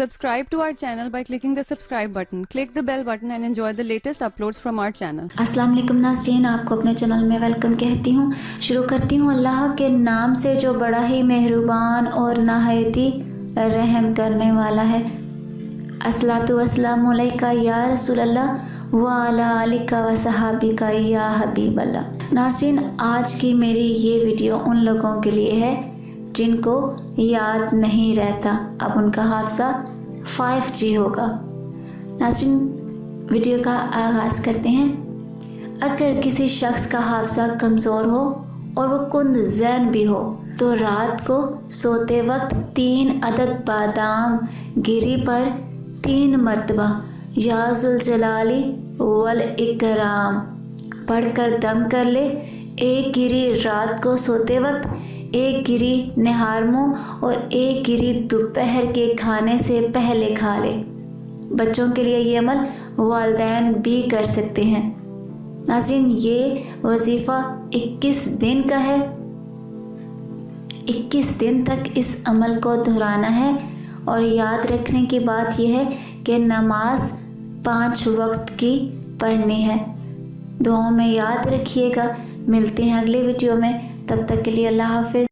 Subscribe to our channel by clicking the subscribe button. Click the bell button and enjoy the latest uploads from our channel. अस्सलाम वालेकुम नाज़रीन, आपको अपने channel में welcome कहती हूँ। शुरू करती हूँ अल्लाह के नाम से जो बड़ा ही मेहरबान और नहायती रहम करने वाला है। अस्सलातु वस्सलामु अलैका या रसूल अल्लाह व अला आलिका व सहाबिका या हबीब अल्लाह। नाज़रीन, आज की मेरी ये वीडियो उन लोगों के लिए है जिनको याद नहीं रहता, अब उनका हादसा 5G होगा। नाज़रीन, वीडियो का आगाज़ करते हैं। अगर किसी शख्स का हादसा कमज़ोर हो और वो कुंद ज़हन भी हो तो रात को सोते वक्त 3 अदद बादाम गिरी पर 3 मरतबा या ज़ुल जलाली वल इकराम पढ़कर दम कर ले। एक गिरी रात को सोते वक्त, एक गिरी निहार मुँह और एक गिरी दोपहर के खाने से पहले खा ले। बच्चों के लिए ये अमल वालिदैन भी कर सकते हैं। नाज़रीन, ये वजीफ़ा 21 दिन का है। 21 दिन तक इस अमल को दोहराना है और याद रखने की बात यह है कि नमाज 5 वक्त की पढ़नी है। दुआओं में याद रखिएगा। मिलते हैं अगले वीडियो में, तब तक के लिए अल्लाह हाफ़िज़।